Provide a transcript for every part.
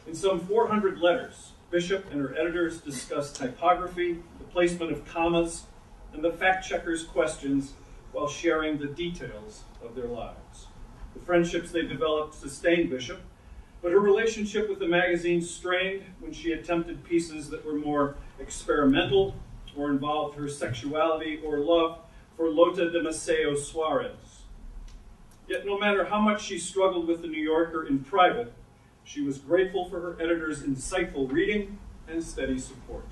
In some 400 letters, Bishop and her editors discuss typography, the placement of commas, and the fact-checkers' questions while sharing the details of their lives. The friendships they developed sustained Bishop, but her relationship with the magazine strained when she attempted pieces that were more experimental or involved her sexuality or love for Lota de Maceo Suarez. Yet no matter how much she struggled with the New Yorker in private, she was grateful for her editor's insightful reading and steady support.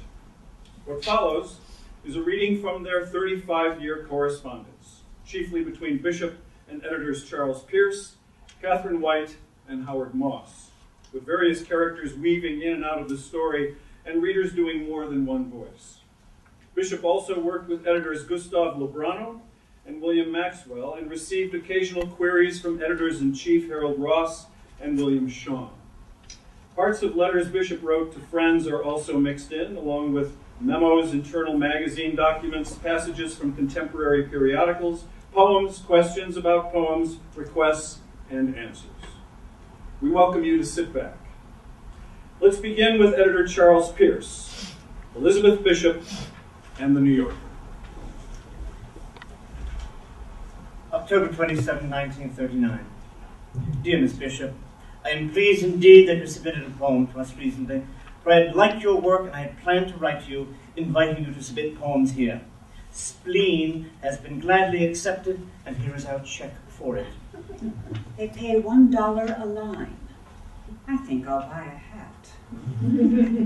What follows is a reading from their 35-year correspondence, chiefly between Bishop and editors Charles Pearce, Katharine White, and Howard Moss, with various characters weaving in and out of the story and readers doing more than one voice. Bishop also worked with editors Gustav Lobrano and William Maxwell and received occasional queries from editors-in-chief Harold Ross and William Shawn. Parts of letters Bishop wrote to friends are also mixed in, along with memos, internal magazine documents, passages from contemporary periodicals, poems, questions about poems, requests, and answers. We welcome you to sit back. Let's begin with editor Charles Pearce, Elizabeth Bishop, and the New Yorker. October 27, 1939. Dear Miss Bishop, I am pleased indeed that you submitted a poem to us recently, for I had liked your work and I had planned to write to you, inviting you to submit poems here. Spleen has been gladly accepted, and here is our check for it. They pay $1 a line. I think I'll buy a hat.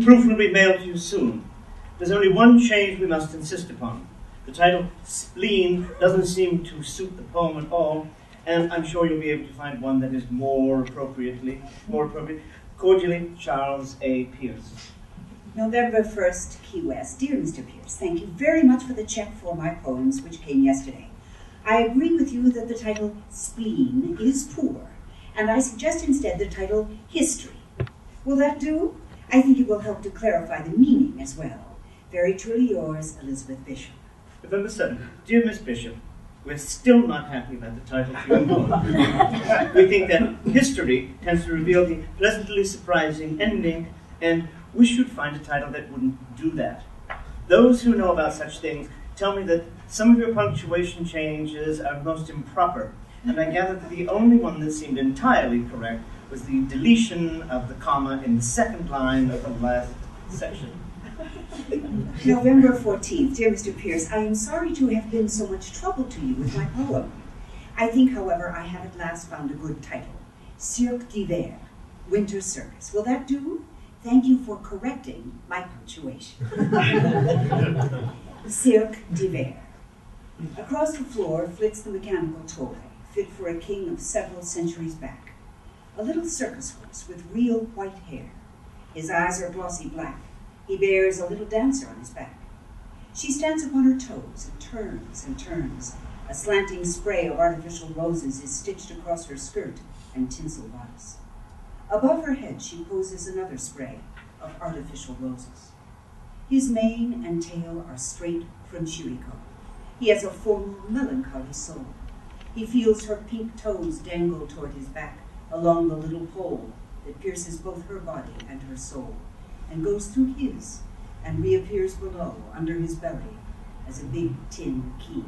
Proof will be mailed to you soon. There's only one change we must insist upon. The title, Spleen, doesn't seem to suit the poem at all, and I'm sure you'll be able to find one that is more appropriate. Cordially, Charles A. Pearce. November 1st, Key West. Dear Mr. Pearce, thank you very much for the check for my poems, which came yesterday. I agree with you that the title Spleen is poor, and I suggest instead the title History. Will that do? I think it will help to clarify the meaning as well. Very truly yours, Elizabeth Bishop. November 7th. Dear Miss Bishop, we're still not happy about the title to your poem. We think that history tends to reveal the pleasantly surprising ending, and we should find a title that wouldn't do that. Those who know about such things tell me that some of your punctuation changes are most improper, and I gather that the only one that seemed entirely correct was the deletion of the comma in the second line of the last section. November 14th. Dear Mr. Pearce, I am sorry to have been so much trouble to you with my poem. I think, however, I have at last found a good title. Cirque d'hiver, Winter Circus. Will that do? Thank you for correcting my punctuation. Cirque d'hiver. Across the floor flits the mechanical toy, fit for a king of several centuries back. A little circus horse with real white hair. His eyes are glossy black. He bears a little dancer on his back. She stands upon her toes and turns and turns. A slanting spray of artificial roses is stitched across her skirt and tinsel bodice. Above her head she poses another spray of artificial roses. His mane and tail are straight from Chirico. He has a formal, melancholy soul. He feels her pink toes dangle toward his back along the little pole that pierces both her body and her soul, and goes through his, and reappears below, under his belly, as a big tin key.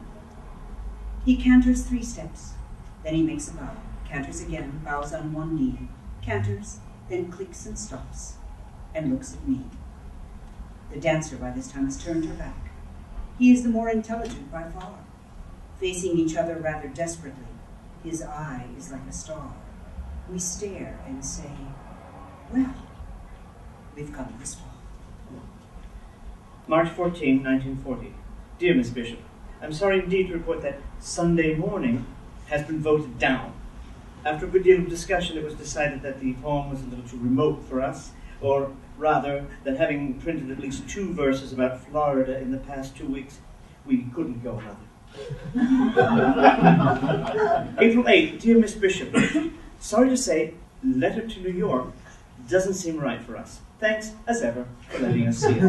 He canters 3 steps, then he makes a bow, canters again, bows on one knee, canters, then clicks and stops, and looks at me. The dancer by this time has turned her back. He is the more intelligent by far. Facing each other rather desperately, his eye is like a star. We stare and say, well, we've come this far. March 14, 1940. Dear Miss Bishop, I'm sorry indeed to report that Sunday Morning has been voted down. After a good deal of discussion, it was decided that the poem was a little too remote for us, or rather, that having printed at least 2 verses about Florida in the past 2 weeks, we couldn't go another. April 8, dear Miss Bishop, sorry to say, letter to New York doesn't seem right for us. Thanks, as ever, for letting us see it.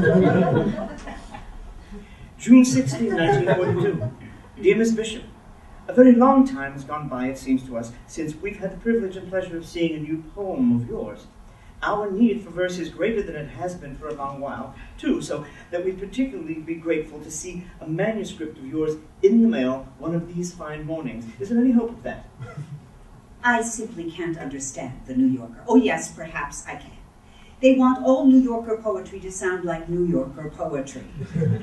June 16, 1942. Dear Miss Bishop, a very long time has gone by, it seems to us, since we've had the privilege and pleasure of seeing a new poem of yours. our need for verse is greater than it has been for a long while, too, so that we'd particularly be grateful to see a manuscript of yours in the mail one of these fine mornings. Is there any hope of that? I simply can't understand the New Yorker. Oh yes, perhaps I can. They want all New Yorker poetry to sound like New Yorker poetry.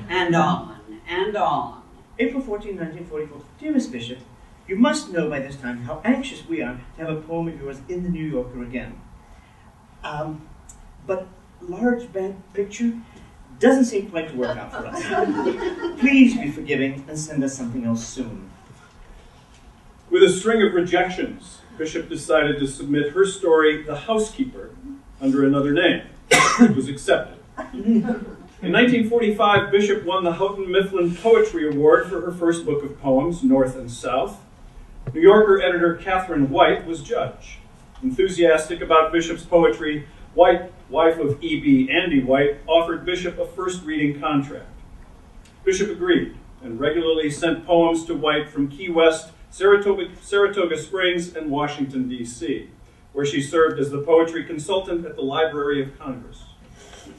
And on, and on. April 14, 1944. Dear Miss Bishop, you must know by this time how anxious we are to have a poem of yours in the New Yorker again. But large bad picture doesn't seem quite to work out for us. Please be forgiving and send us something else soon. With a string of rejections, Bishop decided to submit her story, The Housekeeper, under another name. It was accepted. In 1945, Bishop won the Houghton Mifflin Poetry Award for her first book of poems, North and South. New Yorker editor Katharine White was judge. Enthusiastic about Bishop's poetry, White, wife of E.B. Andy White, offered Bishop a first reading contract. Bishop agreed and regularly sent poems to White from Key West, Saratoga Springs, and Washington, D.C., where she served as the poetry consultant at the Library of Congress.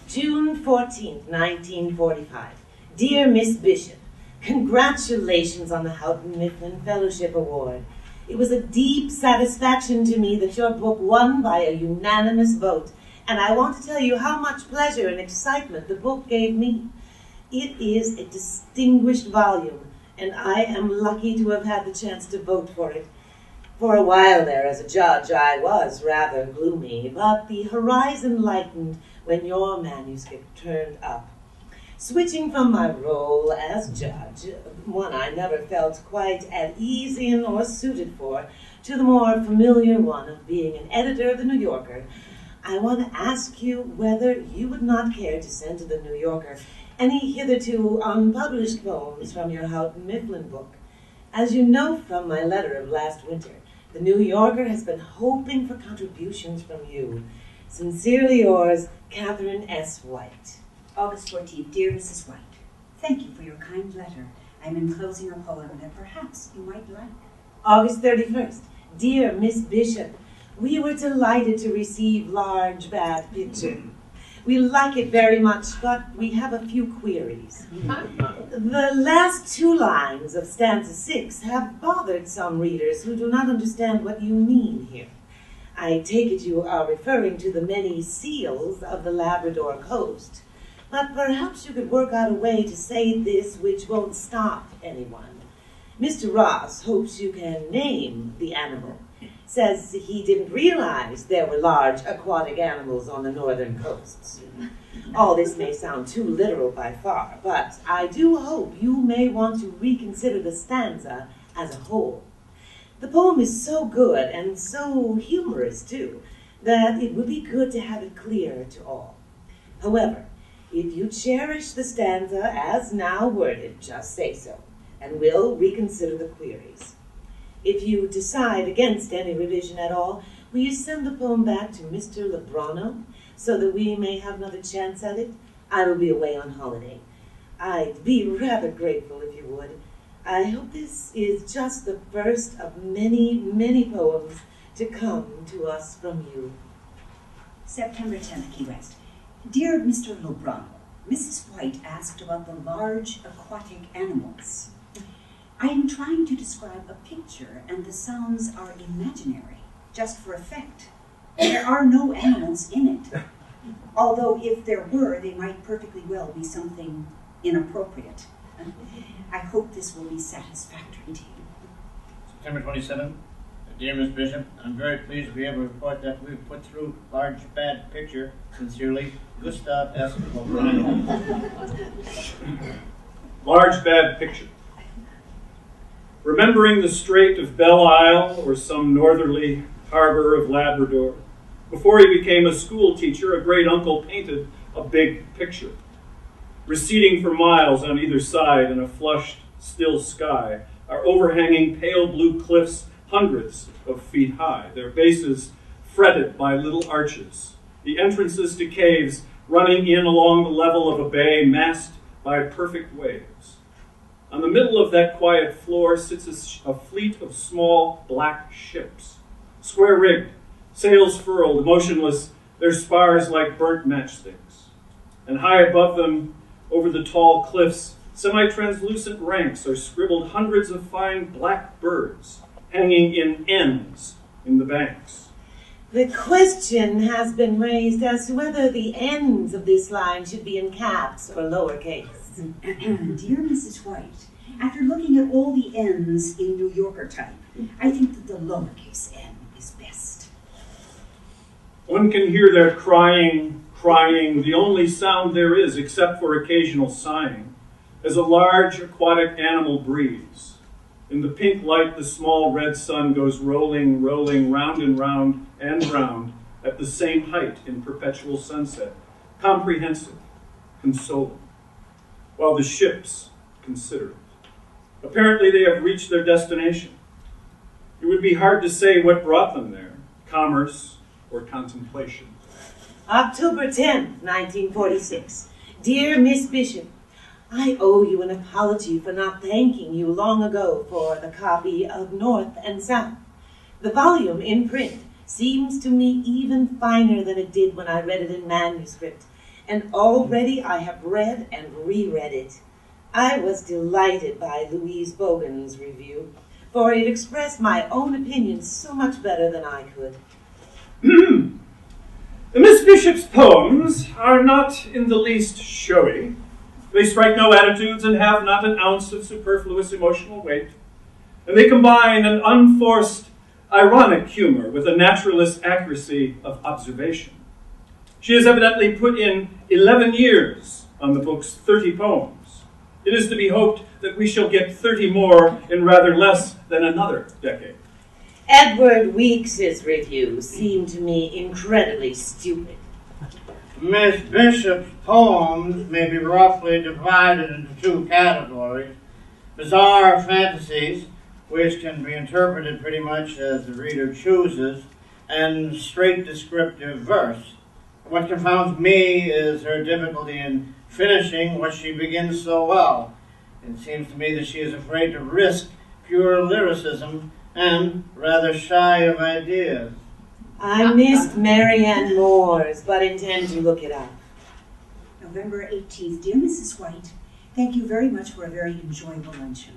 June 14th, 1945. Dear Miss Bishop, congratulations on the Houghton Mifflin Fellowship Award. It was a deep satisfaction to me that your book won by a unanimous vote, and I want to tell you how much pleasure and excitement the book gave me. It is a distinguished volume, and I am lucky to have had the chance to vote for it. For a while there, as a judge, I was rather gloomy, but the horizon lightened when your manuscript turned up. Switching from my role as judge, one I never felt quite at ease in or suited for, to the more familiar one of being an editor of the New Yorker, I want to ask you whether you would not care to send to the New Yorker any hitherto unpublished poems from your Houghton Mifflin book. As you know from my letter of last winter, the New Yorker has been hoping for contributions from you. Sincerely yours, Katharine S. White. August 14th, dear Mrs. White, thank you for your kind letter. I'm enclosing a poem that perhaps you might like. August 31st, dear Miss Bishop, we were delighted to receive large bad picture. We like it very much, but we have a few queries. The last two lines of stanza 6 have bothered some readers who do not understand what you mean here. I take it you are referring to the many seals of the Labrador coast, but perhaps you could work out a way to say this which won't stop anyone. Mr. Ross hopes you can name the animal. Says he didn't realize there were large aquatic animals on the northern coasts. All this may sound too literal by far, but I do hope you may want to reconsider the stanza as a whole. The poem is so good and so humorous, too, that it would be good to have it clear to all. However, if you cherish the stanza as now worded, just say so, and we'll reconsider the queries. If you decide against any revision at all, will you send the poem back to Mr. Lebrano so that we may have another chance at it? I will be away on holiday. I'd be rather grateful if you would. I hope this is just the first of many, many poems to come to us from you. September 10th, Key West. Dear Mr. Lebrano, Mrs. White asked about the large aquatic animals. I am trying to describe a picture, and the sounds are imaginary, just for effect. There are no animals in it. Although if there were, they might perfectly well be something inappropriate. I hope this will be satisfactory to you. September 27th. Dear Miss Bishop, I'm very pleased to be able to report that we've put through large bad picture. Sincerely, Gustav S. Lebrano. Large bad picture. Remembering the Strait of Belle Isle or some northerly harbor of Labrador, before he became a school teacher, a great uncle painted a big picture. Receding for miles on either side in a flushed, still sky are overhanging pale blue cliffs hundreds of feet high, their bases fretted by little arches, the entrances to caves running in along the level of a bay masked by perfect waves. On the middle of that quiet floor sits a fleet of small black ships, square-rigged, sails furled, motionless their spars like burnt matchsticks. And high above them, over the tall cliffs, semi-translucent ranks are scribbled hundreds of fine black birds hanging in N's in the banks. The question has been raised as to whether the ends of this line should be in caps or lowercase. Dear Mrs. White, after looking at all the N's in New Yorker type, I think that the lowercase n is best. One can hear their crying, the only sound there is except for occasional sighing, as a large aquatic animal breathes. In the pink light, the small red sun goes rolling, round and round and round at the same height in perpetual sunset, comprehensive, consoling, while the ships consider it. Apparently they have reached their destination. It would be hard to say what brought them there, commerce or contemplation. October 10th, 1946. Dear Miss Bishop, I owe you an apology for not thanking you long ago for the copy of North and South. The volume in print seems to me even finer than it did when I read it in manuscript, and already I have read and reread it. I was delighted by Louise Bogan's review, for it expressed my own opinion so much better than I could. Miss Bishop's poems are not in the least showy. They strike no attitudes and have not an ounce of superfluous emotional weight. And they combine an unforced, ironic humor with a naturalist accuracy of observation. She has evidently put in 11 years on the book's 30 poems. It is to be hoped that we shall get 30 more in rather less than another decade. Edward Weeks's review seemed to me incredibly stupid. Miss Bishop's poems may be roughly divided into two categories: bizarre fantasies, which can be interpreted pretty much as the reader chooses, and straight descriptive verse. What confounds me is her difficulty in finishing what she begins so well. It seems to me that she is afraid to risk pure lyricism and rather shy of ideas. I missed Marianne Moore's, but intend to look it up. November 18th. Dear Mrs. White, thank you very much for a very enjoyable luncheon.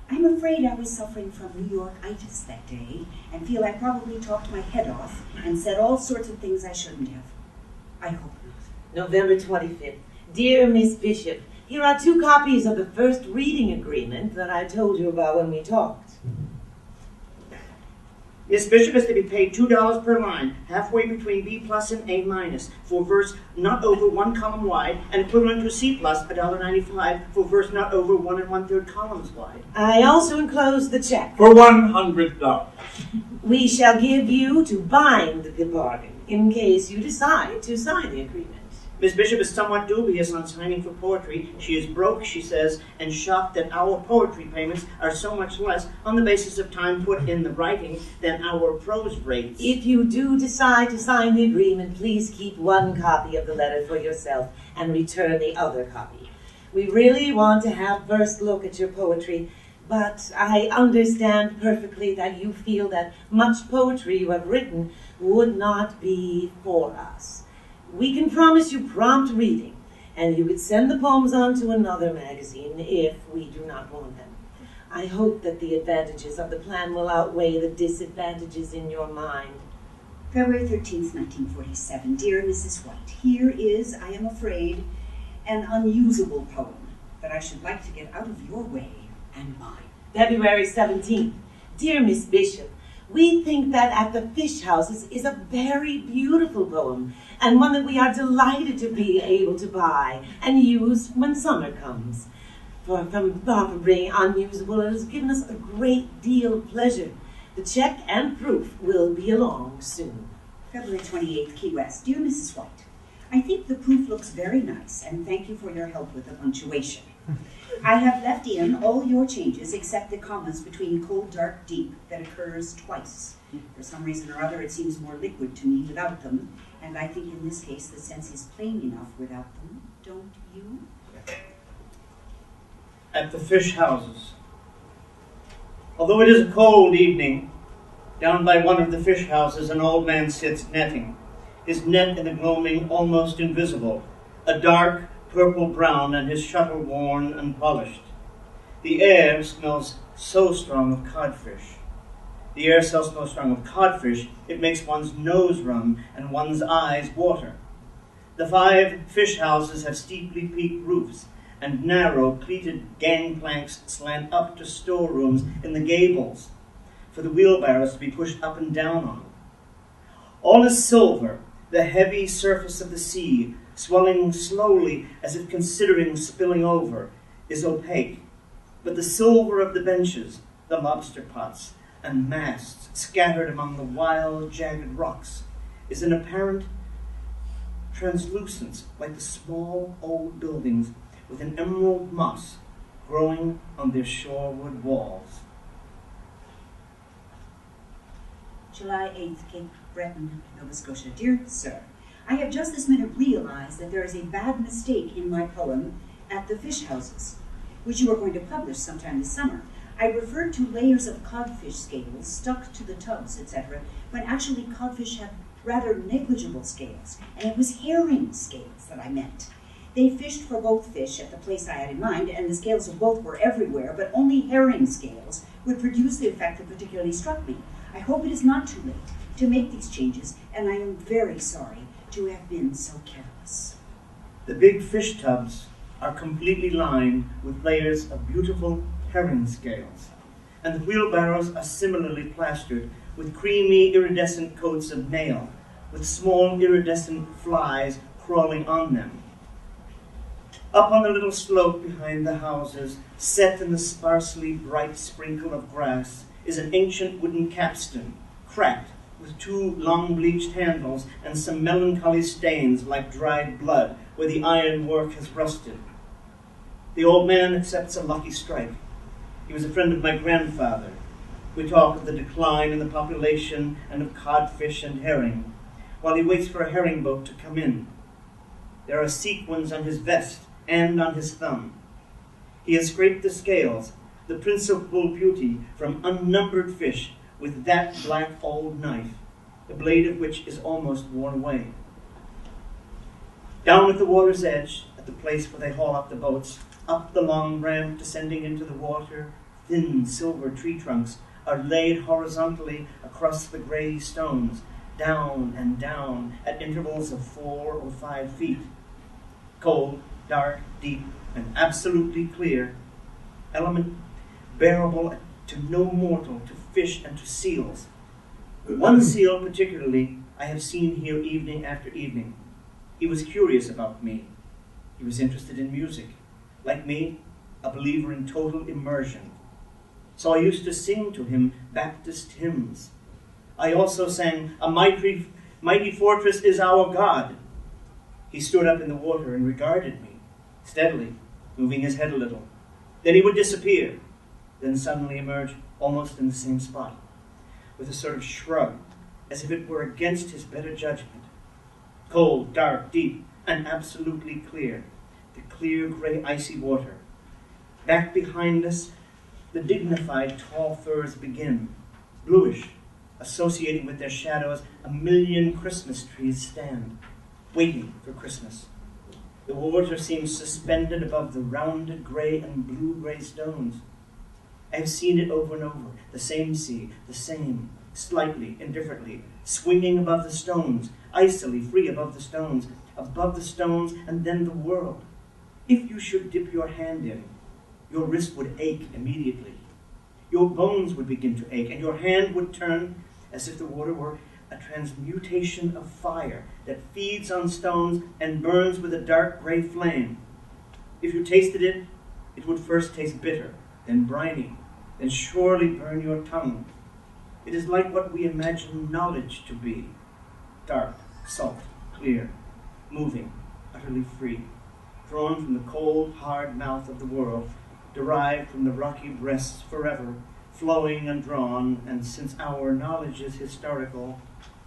I'm afraid I was suffering from New York-itis that day and feel I probably talked my head off and said all sorts of things I shouldn't have. I hope not. November 25th. Dear Miss Bishop, here are 2 copies of the first reading agreement that I told you about when we talked. Miss Bishop is to be paid $2 per line, halfway between B plus and A minus, for verse not over 1 column wide, and equivalent to C plus, $1.95, for verse not over 1 1/3 columns wide. I also enclosed the check. For $100. We shall give you to bind the bargain in case you decide to sign the agreement. Miss Bishop is somewhat dubious on signing for poetry. She is broke, she says, and shocked that our poetry payments are so much less on the basis of time put in the writing than our prose rates. If you do decide to sign the agreement, please keep 1 copy of the letter for yourself and return the other copy. We really want to have first look at your poetry, but I understand perfectly that you feel that much poetry you have written would not be for us. We can promise you prompt reading, and you could send the poems on to another magazine if we do not want them. I hope that the advantages of the plan will outweigh the disadvantages in your mind. February 13th, 1947. Dear Mrs. White, here is, I am afraid, an unusable poem that I should like to get out of your way and mine. February 17th. Dear Miss Bishop, we think that At the Fish Houses is a very beautiful poem, and one that we are delighted to be able to buy and use when summer comes. Far from being unusable, it has given us a great deal of pleasure. The check and proof will be along soon. February 28th, Key West. Dear Mrs. White, I think the proof looks very nice, and thank you for your help with the punctuation. I have left in all your changes except the commas between cold, dark, deep that occurs twice. For some reason or other, it seems more liquid to me without them, and I think in this case the sense is plain enough without them. Don't you? At the Fish Houses. Although it is a cold evening, down by one of the fish houses an old man sits netting. his neck in the gloaming almost invisible, a dark purple-brown and his shuttle worn and polished. The air smells so strong of codfish. The air smells so strong of codfish, it makes one's nose run and one's eyes water. The 5 fish houses have steeply peaked roofs, and narrow, pleated gangplanks slant up to storerooms in the gables for the wheelbarrows to be pushed up and down on. All is silver, the heavy surface of the sea, swelling slowly as if considering spilling over, is opaque. But the silver of the benches, the lobster pots, and masts scattered among the wild, jagged rocks is an apparent translucence like the small old buildings with an emerald moss growing on their shorewood walls. July 8th, Cape Breton, Nova Scotia. Dear Sir, I have just this minute realized that there is a bad mistake in my poem At the Fish Houses, which you are going to publish sometime this summer. I referred to layers of codfish scales stuck to the tubs, etc., when actually codfish have rather negligible scales, and it was herring scales that I meant. They fished for both fish at the place I had in mind, and the scales of both were everywhere, but only herring scales would produce the effect that particularly struck me. I hope it is not too late to make these changes, and I am very sorry to have been so careless. The big fish tubs are completely lined with layers of beautiful herring scales, and the wheelbarrows are similarly plastered with creamy iridescent coats of mail, with small iridescent flies crawling on them. Up on the little slope behind the houses, set in the sparsely bright sprinkle of grass, is an ancient wooden capstan, cracked with 2 long-bleached handles and some melancholy stains like dried blood where the iron work has rusted. The old man accepts a lucky strike. He was a friend of my grandfather. We talk of the decline in the population and of codfish and herring, while he waits for a herring boat to come in. There are sequins on his vest and on his thumb. He has scraped the scales, the principal beauty, from unnumbered fish with that black old knife, the blade of which is almost worn away. Down at the water's edge, at the place where they haul up the boats, up the long ramp descending into the water, thin silver tree trunks are laid horizontally across the gray stones, down and down at intervals of 4 or 5 feet. Cold, dark, deep, and absolutely clear, element bearable to no mortal, to fish and to seals. One seal particularly I have seen here evening after evening. He was curious about me. He was interested in music. Like me, a believer in total immersion. So I used to sing to him Baptist hymns. I also sang, "A mighty fortress is our God." He stood up in the water and regarded me, steadily, moving his head a little. Then he would disappear, then suddenly emerge almost in the same spot, with a sort of shrug, as if it were against his better judgment. Cold, dark, deep, and absolutely clear, the clear gray icy water. Back behind us, the dignified tall firs begin, bluish, associating with their shadows 1,000,000 Christmas trees stand, waiting for Christmas. The water seems suspended above the rounded gray and blue-gray stones. I have seen it over and over, the same sea, the same, slightly, indifferently, swinging above the stones, icily free above the stones, and then the world. If you should dip your hand in, your wrist would ache immediately. Your bones would begin to ache, and your hand would turn as if the water were a transmutation of fire that feeds on stones and burns with a dark gray flame. If you tasted it, it would first taste bitter, then briny, then surely burn your tongue. It is like what we imagine knowledge to be, dark, salt, clear, moving, utterly free, drawn from the cold, hard mouth of the world, derived from the rocky breasts forever, flowing and drawn, and since our knowledge is historical,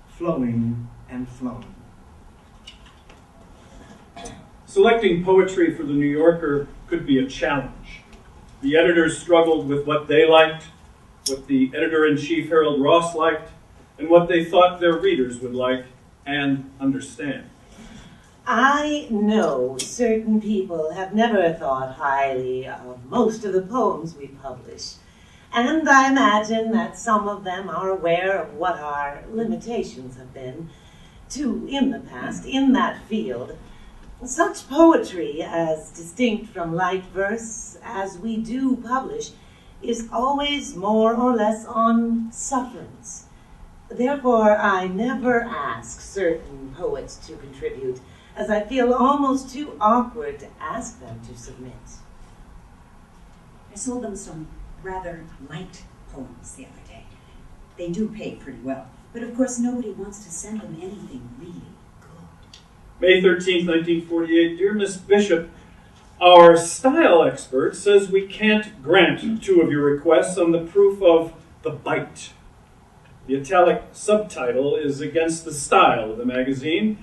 flowing and flown. Selecting poetry for the New Yorker could be a challenge. The editors struggled with what they liked, what the editor-in-chief Harold Ross liked, and what they thought their readers would like, and understand. I know certain people have never thought highly of most of the poems we publish, and I imagine that some of them are aware of what our limitations have been, too, in the past, in that field. Such poetry, as distinct from light verse as we do publish, is always more or less on sufferance. Therefore, I never ask certain poets to contribute, as I feel almost too awkward to ask them to submit. I sold them some rather light poems the other day. They do pay pretty well, but of course nobody wants to send them anything really good. May 13th, 1948. Dear Miss Bishop, our style expert says we can't grant two of your requests on the proof of the bite. The italic subtitle is against the style of the magazine,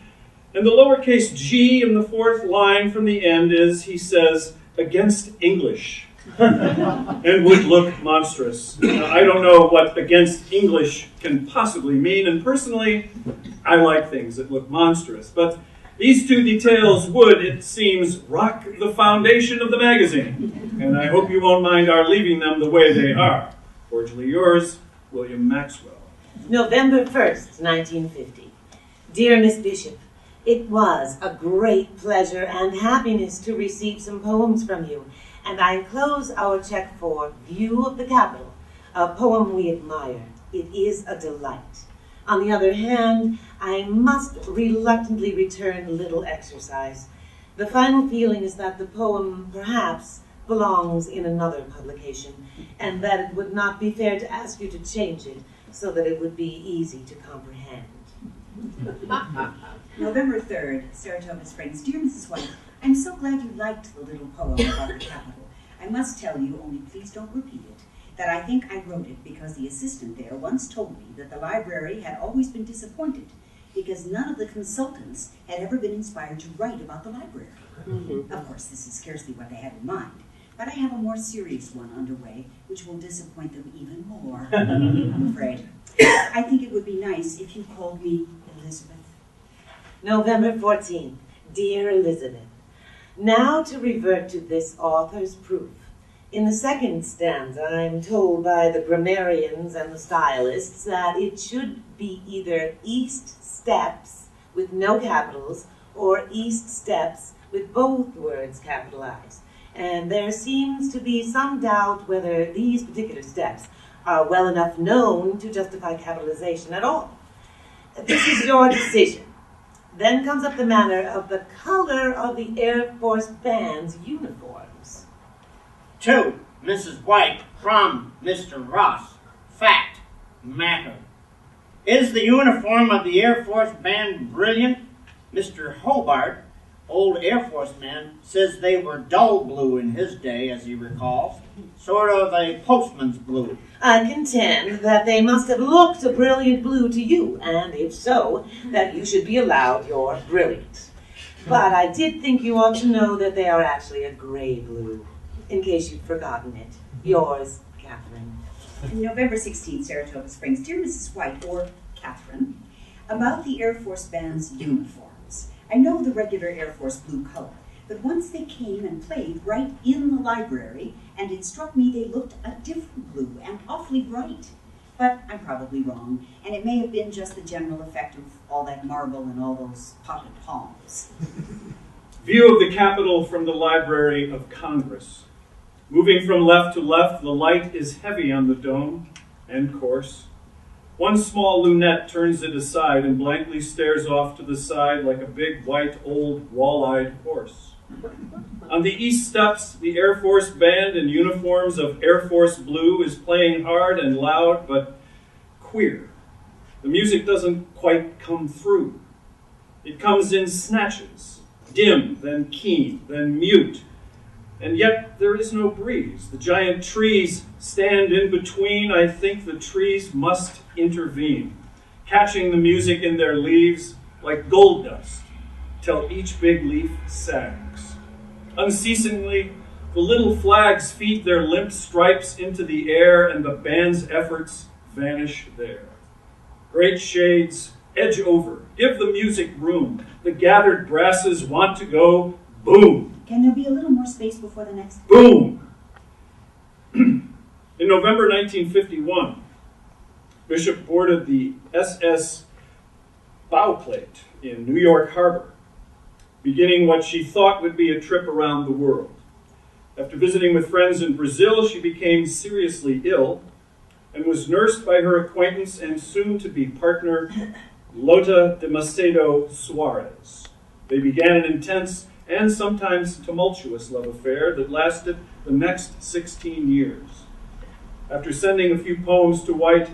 and the lowercase g in the fourth line from the end is, he says, against English, and would look monstrous. Now, I don't know what against English can possibly mean, and personally, I like things that look monstrous, but these two details would, it seems, rock the foundation of the magazine, and I hope you won't mind our leaving them the way they are. Cordially yours, William Maxwell. November 1st, 1950. Dear Miss Bishop, it was a great pleasure and happiness to receive some poems from you, and I enclose our check for View of the Capitol, a poem we admire. It is a delight. On the other hand, I must reluctantly return Little Exercise. The final feeling is that the poem perhaps belongs in another publication, and that it would not be fair to ask you to change it so that it would be easy to comprehend. November 3rd, Saratoga Springs. Dear Mrs. White, I'm so glad you liked the little poem about the Capitol. I must tell you, only please don't repeat it, that I think I wrote it because the assistant there once told me that the library had always been disappointed because none of the consultants had ever been inspired to write about the library. Of course, this is scarcely what they had in mind, but I have a more serious one underway, which will disappoint them even more, I'm afraid. I think it would be nice if you called me Elizabeth. November 14th. Dear Elizabeth, now to revert to this author's proof. In the second stanza, I'm told by the grammarians and the stylists that it should be either East Steps with no capitals or East Steps with both words capitalized. And there seems to be some doubt whether these particular steps are well enough known to justify capitalization at all. This is your decision. Then comes up the matter of the color of the Air Force Band's uniforms. To Mrs. White from Mr. Ross. Fact. Matter. Is the uniform of the Air Force Band brilliant? Mr. Hobart, old Air Force man, says they were dull blue in his day, as he recalls. Sort of a postman's blue. I contend that they must have looked a brilliant blue to you, and if so, that you should be allowed your brilliant. But I did think you ought to know that they are actually a gray blue, in case you'd forgotten it. Yours, Katharine. November 16th, Saratoga Springs. Dear Mrs. White, or Katharine, about the Air Force Band's uniforms. I know the regular Air Force blue color, but once they came and played right in the library, and it struck me they looked a different blue and awfully bright. But I'm probably wrong, and it may have been just the general effect of all that marble and all those potted palms. View of the Capitol from the Library of Congress. Moving from left to left, the light is heavy on the dome and coarse. One small lunette turns it aside and blankly stares off to the side like a big, white, old, wall-eyed horse. On the east steps, the Air Force Band in uniforms of Air Force blue is playing hard and loud, but queer. The music doesn't quite come through. It comes in snatches, dim, then keen, then mute. And yet there is no breeze. The giant trees stand in between. I think the trees must intervene, catching the music in their leaves like gold dust, till each big leaf sags. Unceasingly, the little flags feed their limp stripes into the air, and the band's efforts vanish there. Great shades Edge over. Give the music room. The gathered brasses want to go boom. Can there be a little more space before the next? Boom. In November 1951, Bishop boarded the SS Bowplate in New York Harbor, beginning what she thought would be a trip around the world. After visiting with friends in Brazil, she became seriously ill and was nursed by her acquaintance and soon-to-be partner, Lota de Macedo Suarez. They began an intense and sometimes tumultuous love affair that lasted the next 16 years. After sending a few poems to White,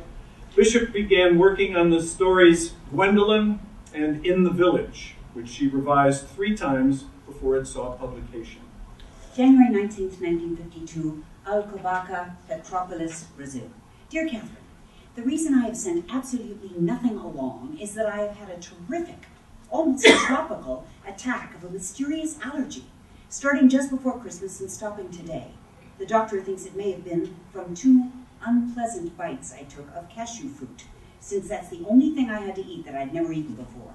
Bishop began working on the stories Gwendolyn and In the Village, which she revised 3 times before it saw publication. January 19th, 1952, Alcobaça, Petropolis, Brazil. Dear Catherine, the reason I have sent absolutely nothing along is that I have had a terrific, almost tropical attack of a mysterious allergy, starting just before Christmas and stopping today. The doctor thinks it may have been from 2 unpleasant bites I took of cashew fruit, since that's the only thing I had to eat that I'd never eaten before.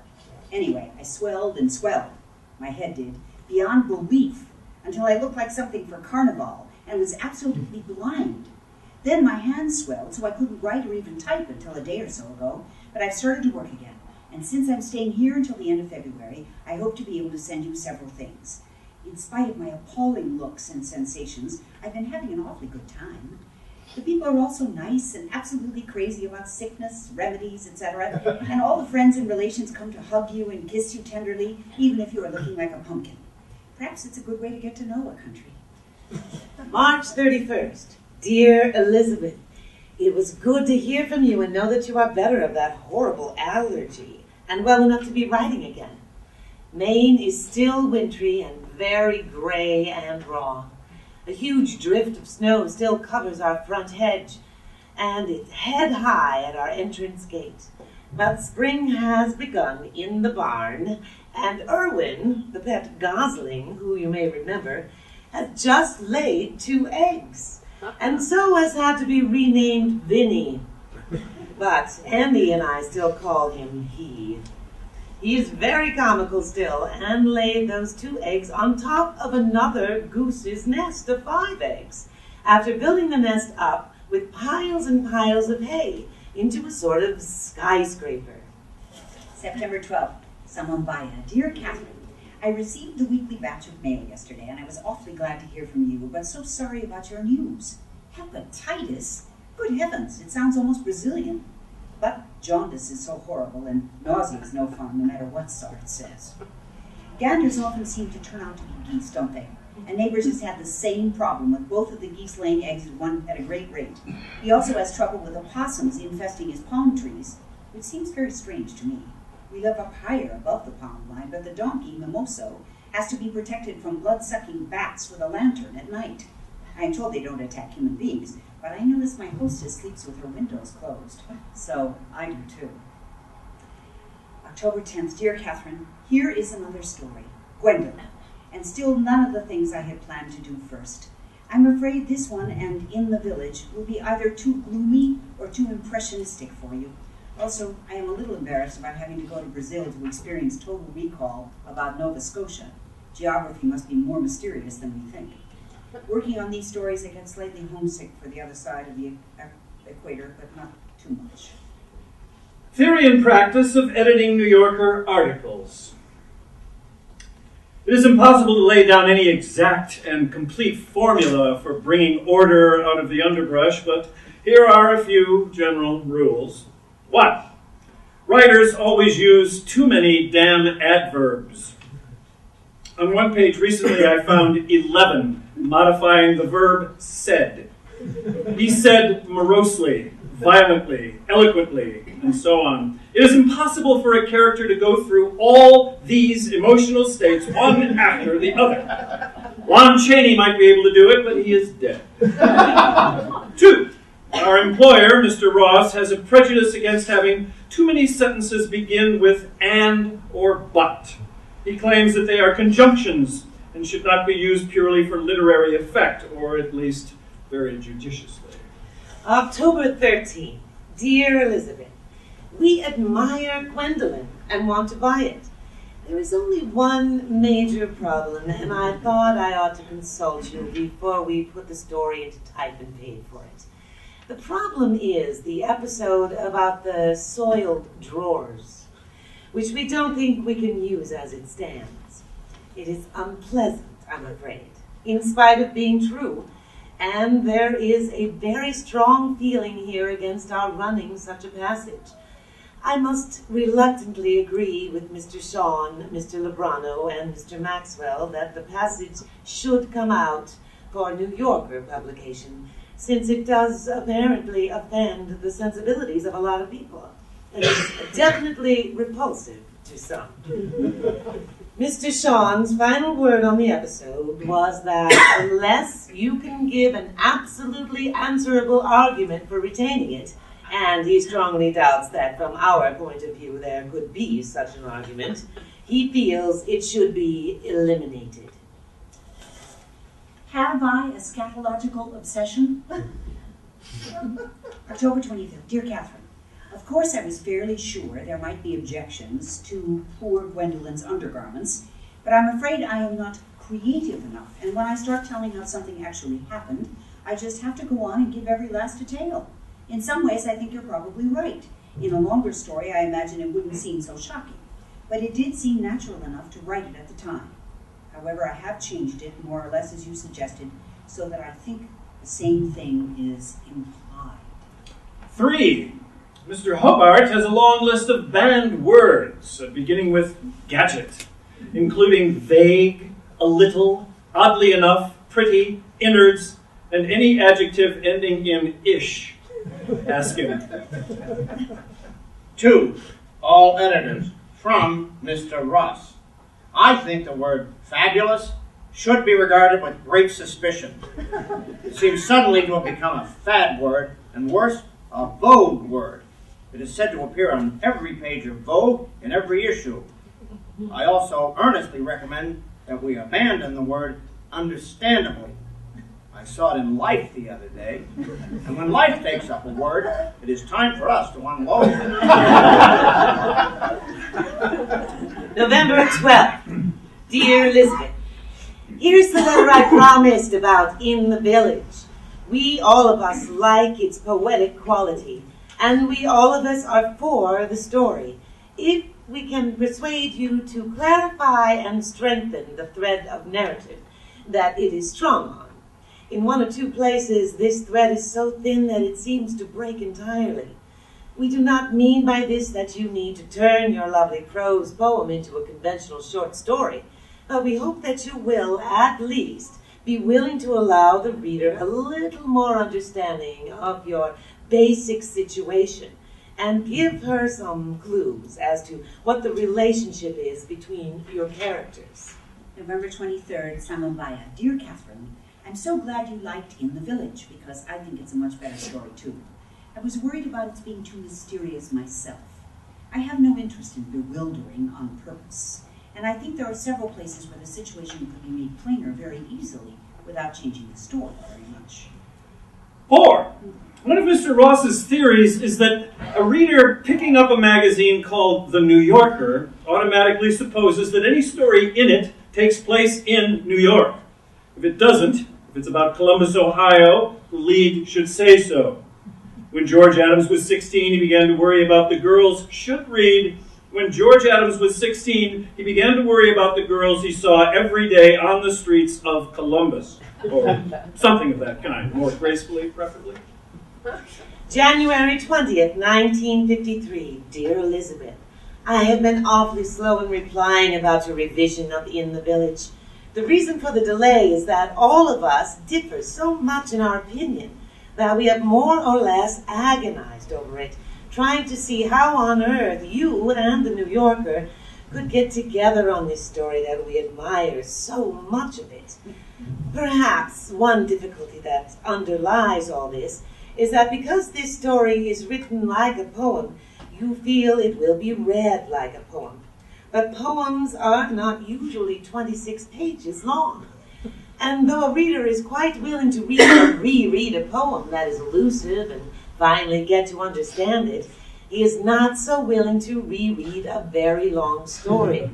Anyway, I swelled and swelled, my head did, beyond belief, until I looked like something for carnival and was absolutely blind. Then my hands swelled, so I couldn't write or even type until a day or so ago, but I've started to work again. And since I'm staying here until the end of February, I hope to be able to send you several things. In spite of my appalling looks and sensations, I've been having an awfully good time. The people are all so nice and absolutely crazy about sickness, remedies, etc. And all the friends and relations come to hug you and kiss you tenderly, even if you are looking like a pumpkin. Perhaps it's a good way to get to know a country. March 31st. Dear Elizabeth, it was good to hear from you and know that you are better of that horrible allergy and well enough to be writing again. Maine is still wintry and very gray and raw. A huge drift of snow still covers our front hedge, and it's head high at our entrance gate. But spring has begun in the barn, and Erwin, the pet gosling, who you may remember, has just laid 2 eggs, and so has had to be renamed Vinny. But Andy and I still call him he. He is very comical still, and laid those 2 eggs on top of another goose's nest of 5 eggs, after building the nest up with piles and piles of hay into a sort of skyscraper. September 12th, Biele. Dear Catherine, I received the weekly batch of mail yesterday, and I was awfully glad to hear from you, but so sorry about your news. Hepatitis? Good heavens, it sounds almost Brazilian. But jaundice is so horrible, and nausea is no fun, no matter what sort it says. Ganders often seem to turn out to be geese, don't they? And Neighbors has had the same problem with both of the geese laying eggs at a great rate. He also has trouble with opossums infesting his palm trees, which seems very strange to me. We live up higher above the palm line, but the donkey, Mimoso, has to be protected from blood-sucking bats with a lantern at night. I am told they don't attack human beings, but I notice my hostess sleeps with her windows closed, so I do too. October 10th, dear Catherine, here is another story, Gwendolyn, and still none of the things I had planned to do first. I'm afraid this one and In the Village will be either too gloomy or too impressionistic for you. Also, I am a little embarrassed about having to go to Brazil to experience total recall about Nova Scotia. Geography must be more mysterious than we think. Working on these stories, I get slightly homesick for the other side of the equator, but not too much. Theory and practice of editing New Yorker articles. It is impossible to lay down any exact and complete formula for bringing order out of the underbrush, but here are a few general rules. 1. Writers always use too many damn adverbs. On one page recently, I found 11 modifying the verb said. He said morosely, violently, eloquently, and so on. It is impossible for a character to go through all these emotional states one after the other. Lon Chaney might be able to do it, but he is dead. 2. Our employer, Mr. Ross, has a prejudice against having too many sentences begin with and or but. He claims that they are conjunctions and should not be used purely for literary effect, or at least very judiciously. October 13th. Dear Elizabeth, We admire Gwendolyn and want to buy it. There is only one major problem, and I thought I ought to consult you before we put the story into type and paid for it. The problem is the episode about the soiled drawers, which we don't think we can use as it stands. It is unpleasant, I'm afraid, in spite of being true, and there is a very strong feeling here against our running such a passage. I must reluctantly agree with Mr. Shawn, Mr. Lebrano, and Mr. Maxwell that the passage should come out for New Yorker publication, since it does apparently offend the sensibilities of a lot of people, and is definitely repulsive to some. Mr. Shawn's final word on the episode was that unless you can give an absolutely answerable argument for retaining it, and he strongly doubts that from our point of view there could be such an argument, he feels it should be eliminated. Have I a scatological obsession? October 25th. Dear Catherine, of course I was fairly sure there might be objections to poor Gwendolyn's undergarments, but I'm afraid I am not creative enough, and when I start telling how something actually happened, I just have to go on and give every last detail. In some ways, I think you're probably right. In a longer story, I imagine it wouldn't seem so shocking, but it did seem natural enough to write it at the time. However, I have changed it more or less as you suggested, so that I think the same thing is implied. 3. Mr. Hobart has a long list of banned words, beginning with gadget, including vague, a little, oddly enough, pretty, innards, and any adjective ending in ish. Ask him. 2. All editors. From Mr. Ross. I think the word fabulous should be regarded with great suspicion. It seems suddenly to have become a fad word, and worse, a Vogue word. It is said to appear on every page of Vogue in every issue. I also earnestly recommend that we abandon the word understandably. I saw it in Life the other day, and when Life takes up a word, it is time for us to unload it. November 12th. Dear Elizabeth, here's the letter I promised about In the Village. We, all of us, like its poetic quality, and we, all of us, are for the story. If we can persuade you to clarify and strengthen the thread of narrative that it is strong on. In one or two places, this thread is so thin that it seems to break entirely. We do not mean by this that you need to turn your lovely prose poem into a conventional short story, but we hope that you will, at least, be willing to allow the reader a little more understanding of your basic situation and give her some clues as to what the relationship is between your characters. November 23rd, Samambaya. Dear Catherine, I'm so glad you liked In the Village, because I think it's a much better story, too. I was worried about its being too mysterious myself. I have no interest in bewildering on purpose, and I think there are several places where the situation could be made plainer very easily without changing the story very much. 4. One of Mr. Ross's theories is that a reader picking up a magazine called The New Yorker automatically supposes that any story in it takes place in New York. If it doesn't, if it's about Columbus, Ohio, the lead should say so. When George Adams was 16, he began to worry about the girls should read. When George Adams was 16, he began to worry about the girls he saw every day on the streets of Columbus, or something of that kind, more gracefully, preferably. January 20th, 1953. Dear Elizabeth, I have been awfully slow in replying about your revision of In the Village. The reason for the delay is that all of us differ so much in our opinion that we have more or less agonized over it, trying to see how on earth you and the New Yorker could get together on this story that we admire so much of it. Perhaps one difficulty that underlies all this is that because this story is written like a poem, you feel it will be read like a poem. But poems are not usually 26 pages long. And though a reader is quite willing to read or reread a poem that is elusive and finally get to understand it, He is not so willing to reread a very long story.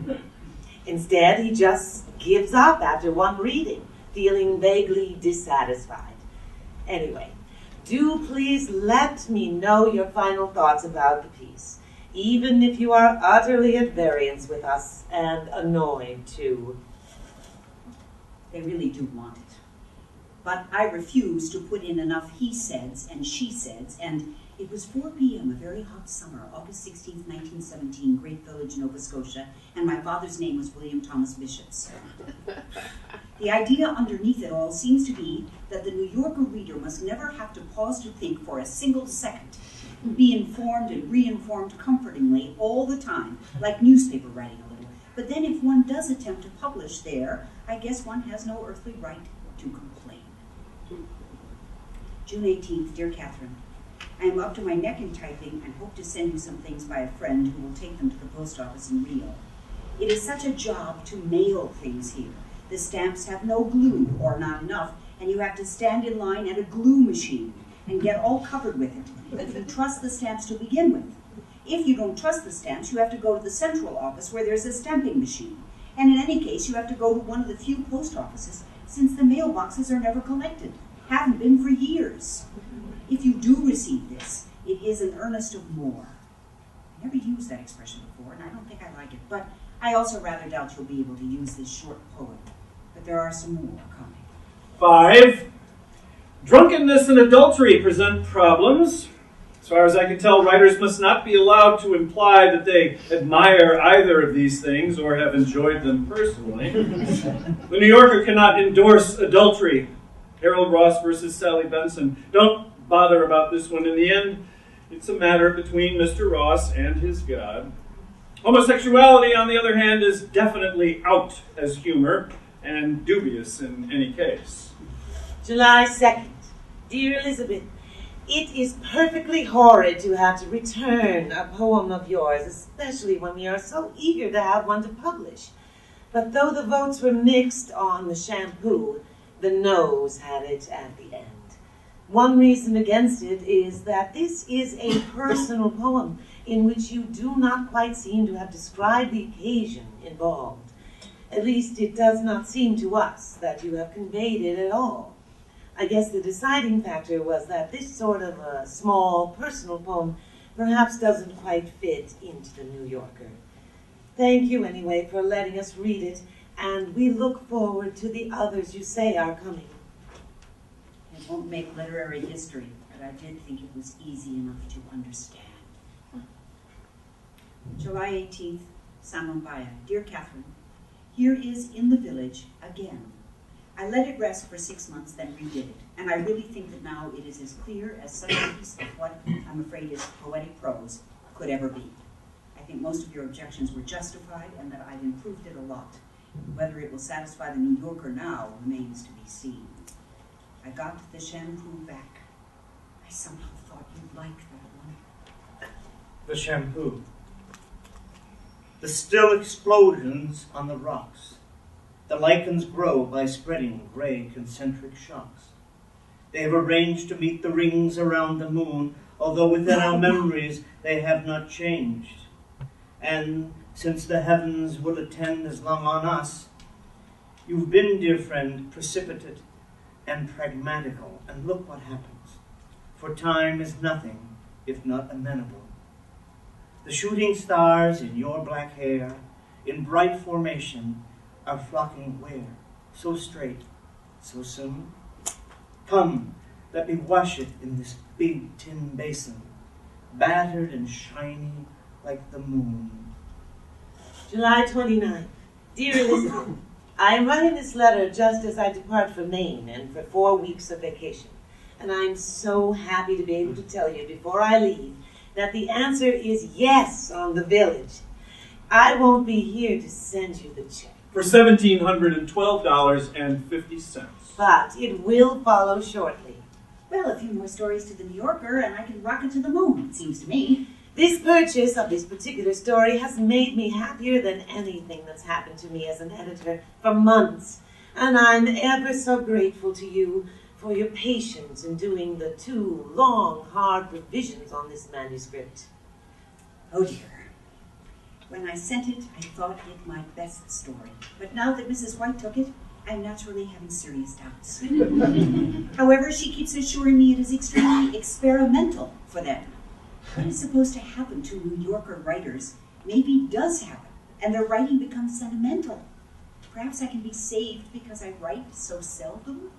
Instead, he just gives up after one reading, feeling vaguely dissatisfied. Anyway, do please let me know your final thoughts about the piece, even if you are utterly at variance with us and annoyed too. They really do want it. But I refuse to put in enough he saids and she saids, and it was 4 p.m., a very hot summer, August 16th, 1917, Great Village, Nova Scotia, and my father's name was William Thomas Bishops. The idea underneath it all seems to be that the New Yorker reader must never have to pause to think for a single second, be informed and re-informed comfortingly all the time, like newspaper writing a little. But then if one does attempt to publish there, I guess one has no earthly right to complain. June 18th, dear Catherine, I am up to my neck in typing and hope to send you some things by a friend who will take them to the post office in Rio. It is such a job to mail things here. The stamps have no glue, or not enough, and you have to stand in line at a glue machine and get all covered with it, if you trust the stamps to begin with. If you don't trust the stamps, you have to go to the central office where there's a stamping machine. And in any case, you have to go to one of the few post offices, since the mailboxes are never collected, haven't been for years. If you do receive this, it is an earnest of more. I never used that expression before, and I don't think I like it, but I also rather doubt you'll be able to use this short poem. But there are some more coming. 5. Drunkenness and adultery present problems. As far as I can tell, writers must not be allowed to imply that they admire either of these things or have enjoyed them personally. The New Yorker cannot endorse adultery. Harold Ross versus Sally Benson. Don't bother about this one. In the end, it's a matter between Mr. Ross and his God. Homosexuality, on the other hand, is definitely out as humor and dubious in any case. July 2nd. Dear Elizabeth, it is perfectly horrid to have to return a poem of yours, especially when we are so eager to have one to publish. But though the votes were mixed on the shampoo, the noes had it at the end. One reason against it is that this is a personal poem in which you do not quite seem to have described the occasion involved. At least it does not seem to us that you have conveyed it at all. I guess the deciding factor was that this sort of a small personal poem perhaps doesn't quite fit into the New Yorker. Thank you anyway for letting us read it, and we look forward to the others you say are coming. It won't make literary history, but I did think it was easy enough to understand. July 18th, Samambaya. Dear Catherine, here is In the Village again. I let it rest for 6 months, then redid it, and I really think that now it is as clear as such a piece of what I'm afraid is poetic prose could ever be. I think most of your objections were justified and that I've improved it a lot. Whether it will satisfy the New Yorker now remains to be seen. I got the shampoo back. I somehow thought you'd like that one. The shampoo. The still explosions on the rocks. The lichens grow by spreading gray concentric shocks. They have arranged to meet the rings around the moon, although within our memories they have not changed. And since the heavens will attend as long on us, you've been, dear friend, precipitate and pragmatical, and look what happens. For time is nothing if not amenable. The shooting stars in your black hair, in bright formation, are flocking where? So straight, so soon? Come, let me wash it in this big tin basin, battered and shiny like the moon. July 29th. Dear Elizabeth, I am writing this letter just as I depart for Maine and for 4 weeks of vacation. And I'm so happy to be able to tell you before I leave that the answer is yes on the Village. I won't be here to send you the check. For $1,712.50. But it will follow shortly. Well, a few more stories to the New Yorker and I can rocket to the moon, it seems to me. This purchase of this particular story has made me happier than anything that's happened to me as an editor for months. And I'm ever so grateful to you for your patience in doing the 2 long, hard revisions on this manuscript. Oh dear. When I sent it, I thought it my best story. But now that Mrs. White took it, I'm naturally having serious doubts. However, she keeps assuring me it is extremely experimental for them. What is supposed to happen to New Yorker writers maybe does happen, and their writing becomes sentimental. Perhaps I can be saved because I write so seldom?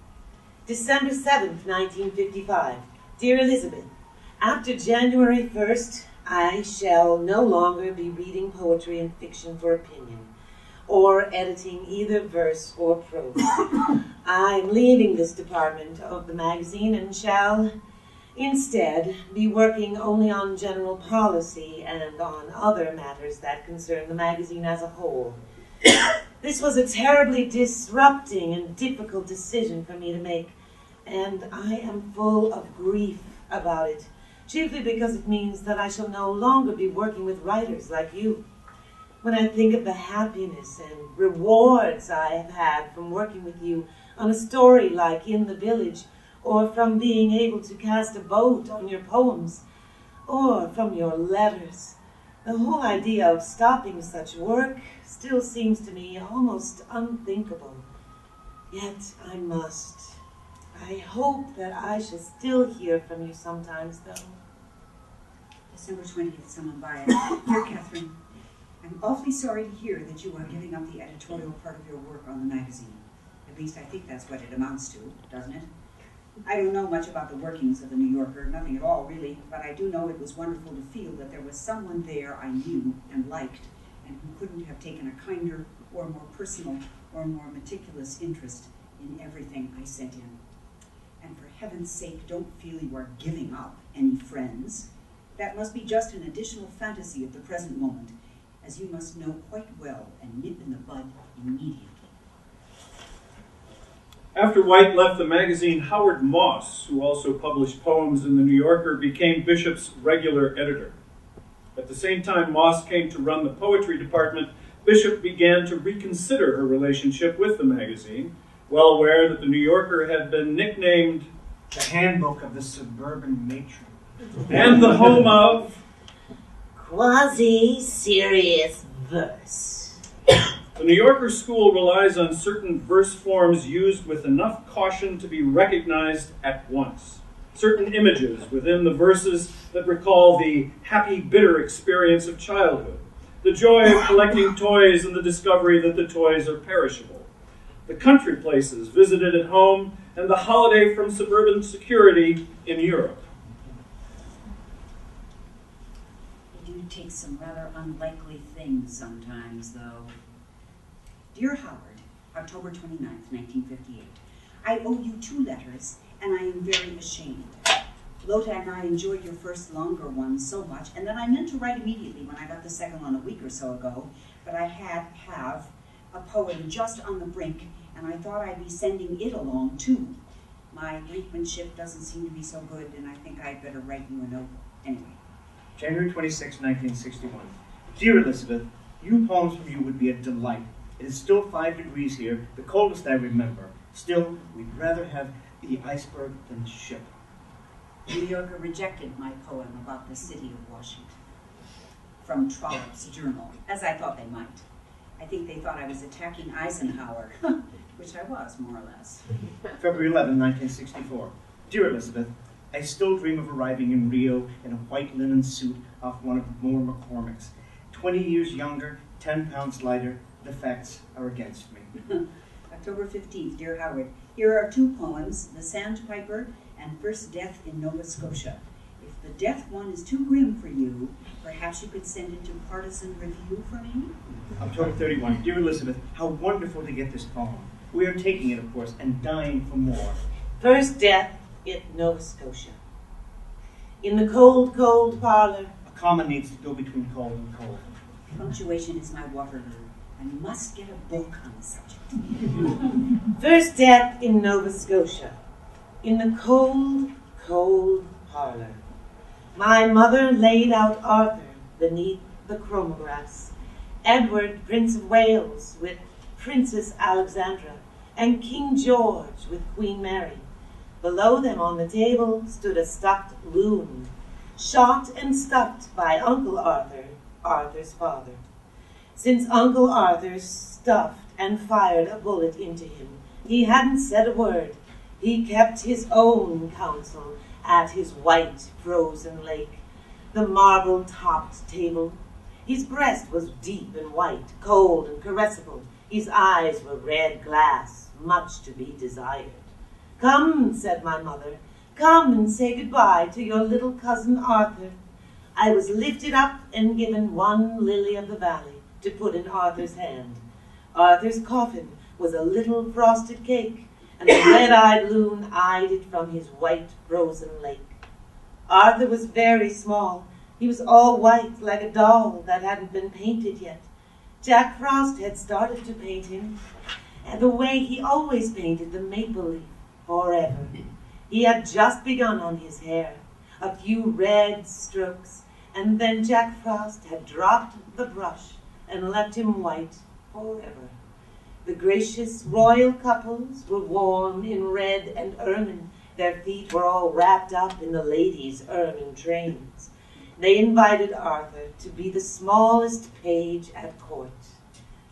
December 7th, 1955. Dear Elizabeth, after January 1st, I shall no longer be reading poetry and fiction for opinion, or editing either verse or prose. I'm leaving this department of the magazine and shall instead be working only on general policy and on other matters that concern the magazine as a whole. This was a terribly disrupting and difficult decision for me to make, and I am full of grief about it, chiefly because it means that I shall no longer be working with writers like you. When I think of the happiness and rewards I have had from working with you on a story like In the Village, or from being able to cast a vote on your poems, or from your letters, the whole idea of stopping such work still seems to me almost unthinkable. Yet I must. I hope that I shall still hear from you sometimes, though. December 20th, someone by it. Dear Catherine, I'm awfully sorry to hear that you are giving up the editorial part of your work on the magazine. At least I think that's what it amounts to, doesn't it? I don't know much about the workings of the New Yorker, nothing at all really, but I do know it was wonderful to feel that there was someone there I knew and liked, and who couldn't have taken a kinder or more personal or more meticulous interest in everything I sent in. And for heaven's sake, don't feel you are giving up any friends. That must be just an additional fantasy at the present moment, as you must know quite well and nip in the bud immediately. After White left the magazine, Howard Moss, who also published poems in the New Yorker, became Bishop's regular editor. At the same time Moss came to run the poetry department, Bishop began to reconsider her relationship with the magazine, well aware that the New Yorker had been nicknamed The Handbook of the Suburban Matron. and the home of Quasi-serious verse. The New Yorker school relies on certain verse forms used with enough caution to be recognized at once. Certain images within the verses that recall the happy, bitter experience of childhood, the joy of collecting toys and the discovery that the toys are perishable, the country places visited at home, and the holiday from suburban security in Europe. You do take some rather unlikely things sometimes, though. Dear Howard, October 29th, 1958. I owe you 2 letters, and I am very ashamed. Lota and I enjoyed your first longer one so much, and then I meant to write immediately when I got the second one a week or so ago, but I have a poem just on the brink, and I thought I'd be sending it along too. My brinkmanship doesn't seem to be so good, and I think I'd better write you a note anyway. January 26, 1961. Dear Elizabeth, new poems from you would be a delight. It is still 5 degrees here, the coldest I remember. Still, we'd rather have the iceberg than the ship. New Yorker rejected my poem about the city of Washington from Trollope's journal, as I thought they might. I think they thought I was attacking Eisenhower, which I was, more or less. February 11, 1964. Dear Elizabeth, I still dream of arriving in Rio in a white linen suit off one of Moore McCormick's. 20 years younger, 10 pounds lighter, the facts are against me. October 15th, dear Howard, here are 2 poems, The Sandpiper and First Death in Nova Scotia. If the death one is too grim for you, perhaps you could send it to Partisan Review for me? October 31. Dear Elizabeth, how wonderful to get this poem. We are taking it, of course, and dying for more. First death in Nova Scotia. In the cold, cold parlor. A comma needs to go between cold and cold. Punctuation is my Waterloo. I must get a book on the subject. First death in Nova Scotia. In the cold, cold parlor. My mother laid out Arthur beneath the chromographs, Edward, Prince of Wales, with Princess Alexandra, and King George with Queen Mary. Below them on the table stood a stuffed loon. shot and stuffed by Uncle Arthur, Arthur's father. Since Uncle Arthur stuffed and fired a bullet into him, he hadn't said a word. He kept his own counsel at his white frozen lake, the marble-topped table. His breast was deep and white, cold and caressable. His eyes were red glass, much to be desired. "Come," said my mother, "come and say goodbye to your little cousin Arthur." I was lifted up and given one lily of the valley to put in Arthur's hand. Arthur's coffin was a little frosted cake, and the red-eyed loon eyed it from his white frozen lake. Arthur was very small. He was all white, like a doll that hadn't been painted yet. Jack Frost had started to paint him, and the way he always painted the maple leaf, forever. He had just begun on his hair, a few red strokes, and then Jack Frost had dropped the brush and left him white forever. The gracious royal couples were worn in red and ermine. Their feet were all wrapped up in the ladies' ermine trains. They invited Arthur to be the smallest page at court.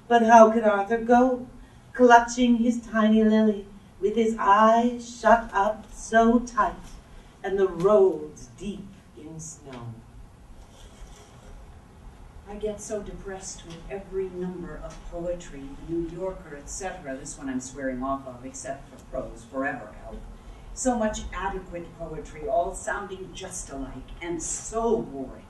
But how could Arthur go, clutching his tiny lily, with his eyes shut up so tight, and the roads deep in snow? I get so depressed with every number of poetry, the New Yorker, etc. This one I'm swearing off of, except for prose, forever help. So much adequate poetry, all sounding just alike, and so boring.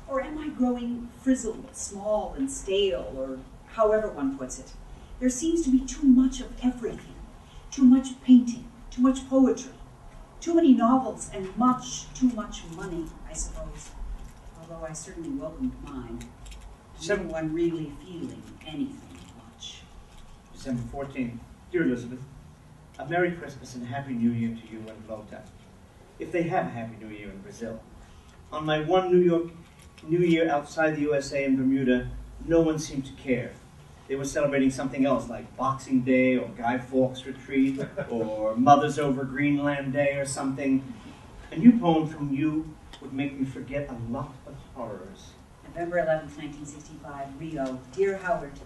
Or am I growing frizzled, small, and stale, or however one puts it? There seems to be too much of everything. Too much painting, too much poetry, too many novels, and much, too much money, I suppose. Although I certainly welcomed mine. No one really feeling anything much. December 14th. Dear Elizabeth, a Merry Christmas and a Happy New Year to you and Lota, if they have a Happy New Year in Brazil. On my one New Year outside the USA in Bermuda, no one seemed to care. They were celebrating something else, like Boxing Day or Guy Fawkes Retreat or Mothers Over Greenland Day or something. A new poem from you would make me forget a lot of horrors. November 11th, 1965, Rio. Dear Howard,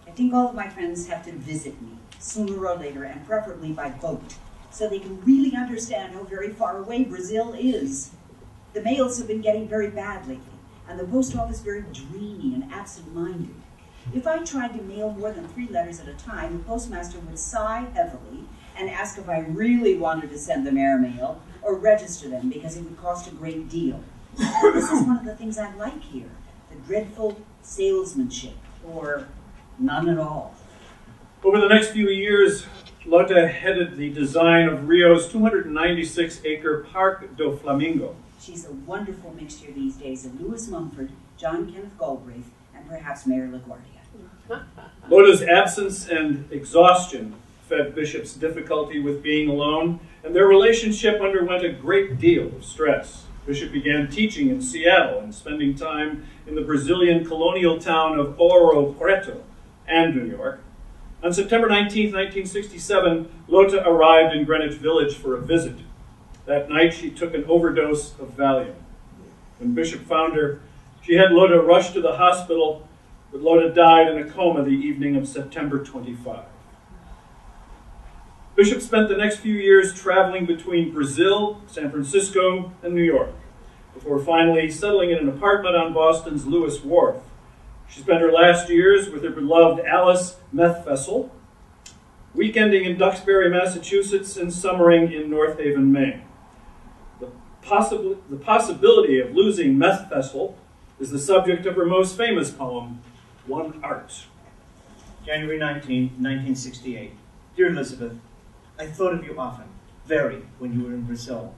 I think all of my friends have to visit me, sooner or later, and preferably by boat, so they can really understand how very far away Brazil is. The mails have been getting very bad lately, and the post office very dreamy and absent-minded. If I tried to mail more than 3 letters at a time, the postmaster would sigh heavily and ask if I really wanted to send them airmail or register them because it would cost a great deal. This is one of the things I like here, the dreadful salesmanship, or none at all. Over the next few years, Lota headed the design of Rio's 296-acre Parque do Flamingo. She's a wonderful mixture these days of Louis Mumford, John Kenneth Galbraith, and perhaps Mayor LaGuardia. Lota's absence and exhaustion fed Bishop's difficulty with being alone, and their relationship underwent a great deal of stress. Bishop began teaching in Seattle and spending time in the Brazilian colonial town of Ouro Preto and New York. On September 19, 1967, Lota arrived in Greenwich Village for a visit. That night, she took an overdose of Valium. When Bishop found her, she had Lota rushed to the hospital, but Lota died in a coma the evening of September 25. Bishop spent the next few years traveling between Brazil, San Francisco, and New York, before finally settling in an apartment on Boston's Lewis Wharf. She spent her last years with her beloved Alice Methfessel, weekending in Duxbury, Massachusetts, and summering in North Haven, Maine. The possibility of losing Methfessel is the subject of her most famous poem, One Art. January 19, 1968. Dear Elizabeth, I thought of you often, very, when you were in Brazil,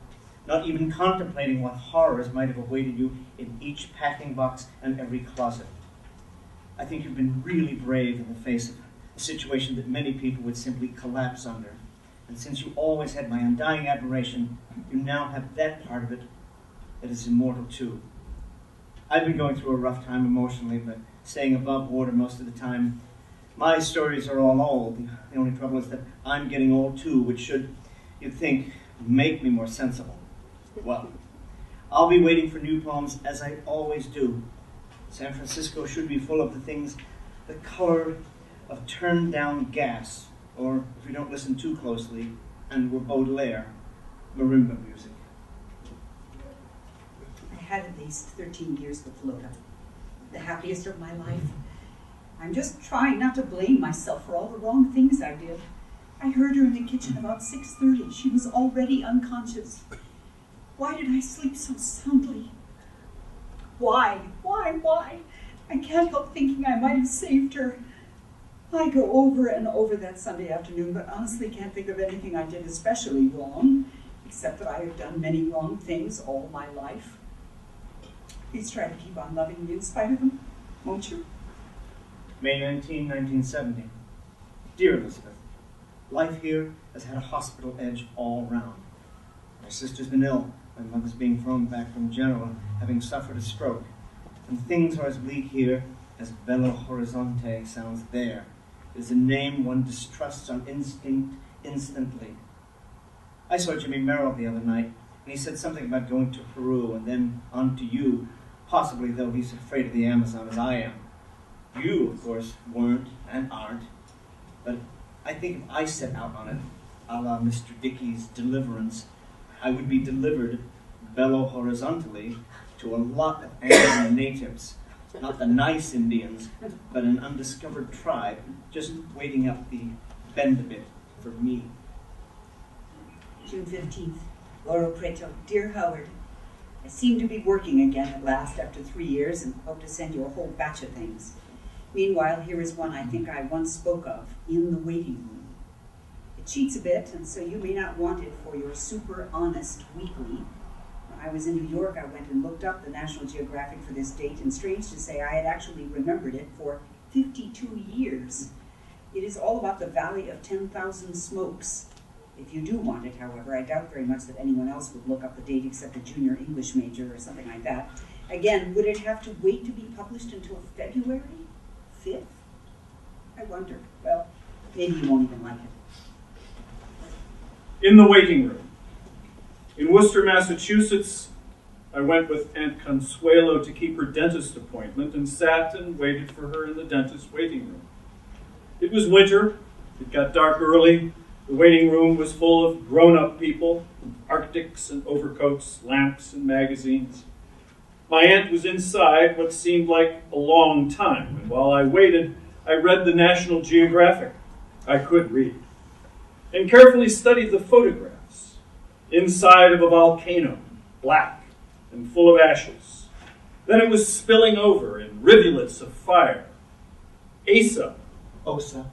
not even contemplating what horrors might have awaited you in each packing box and every closet. I think you've been really brave in the face of a situation that many people would simply collapse under. And since you always had my undying admiration, you now have that part of it that is immortal too. I've been going through a rough time emotionally, but staying above water most of the time. My stories are all old. The only trouble is that I'm getting old too, which should, you'd think, make me more sensible. Well, I'll be waiting for new poems, as I always do. San Francisco should be full of the things, the color of turned down gas, or, if we don't listen too closely, and we're Baudelaire, marimba music. I had at least 13 years with Loda, the happiest of my life. I'm just trying not to blame myself for all the wrong things I did. I heard her in the kitchen about 6:30. She was already unconscious. Why did I sleep so soundly? Why? I can't help thinking I might have saved her. I go over and over that Sunday afternoon, but honestly can't think of anything I did especially wrong, except that I have done many wrong things all my life. Please try to keep on loving me in spite of them, won't you? May 19, 1970. Dear Elizabeth, life here has had a hospital edge all round. My sister's been ill. My mother's being thrown back from Genoa, having suffered a stroke. And things are as bleak here as Belo Horizonte sounds there. It is a name one distrusts on instinct instantly. I saw Jimmy Merrill the other night, and he said something about going to Peru and then on to you, possibly though he's afraid of the Amazon as I am. You, of course, weren't and aren't, but I think if I set out on it, a la Mr. Dickey's Deliverance, I would be delivered bello horizontally to a lot of angry natives, not the nice Indians, but an undiscovered tribe just waiting up the bend a bit for me. June 15th, Lauro Preto. Dear Howard, I seem to be working again at last after 3 years and hope to send you a whole batch of things. Meanwhile, here is one I think I once spoke of, In the Waiting Room. It cheats a bit, and so you may not want it for your super honest weekly. When I was in New York, I went and looked up the National Geographic for this date, and strange to say, I had actually remembered it for 52 years. It is all about the Valley of 10,000 Smokes. If you do want it, however, I doubt very much that anyone else would look up the date except a junior English major or something like that. Again, would it have to wait to be published until February 5th? I wonder. Well, maybe you won't even like it. In the Waiting Room. In Worcester, Massachusetts, I went with Aunt Consuelo to keep her dentist appointment and sat and waited for her in the dentist's waiting room. It was winter. It got dark early. The waiting room was full of grown-up people, Arctics and overcoats, lamps and magazines. My aunt was inside what seemed like a long time, and while I waited, I read the National Geographic. I could read. And carefully studied the photographs. Inside of a volcano, black and full of ashes. Then it was spilling over in rivulets of fire. Asa. Osa.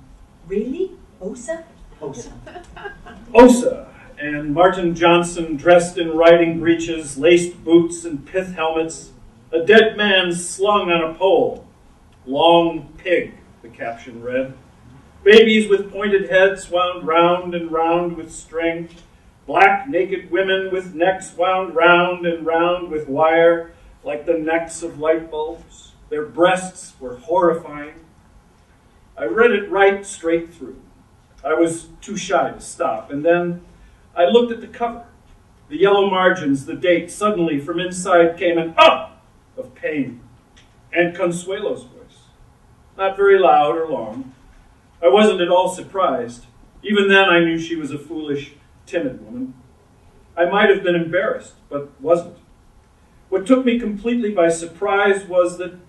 Really? Osa? Osa. Osa and Martin Johnson dressed in riding breeches, laced boots, and pith helmets. A dead man slung on a pole. Long pig, the caption read. Babies with pointed heads wound round and round with string. Black naked women with necks wound round and round with wire, like the necks of light bulbs. Their breasts were horrifying. I read it right straight through. I was too shy to stop, and then I looked at the cover. The yellow margins, the date. Suddenly, from inside came an "up" of pain, and Consuelo's voice. Not very loud or long. I wasn't at all surprised. Even then, I knew she was a foolish, timid woman. I might have been embarrassed, but wasn't. What took me completely by surprise was that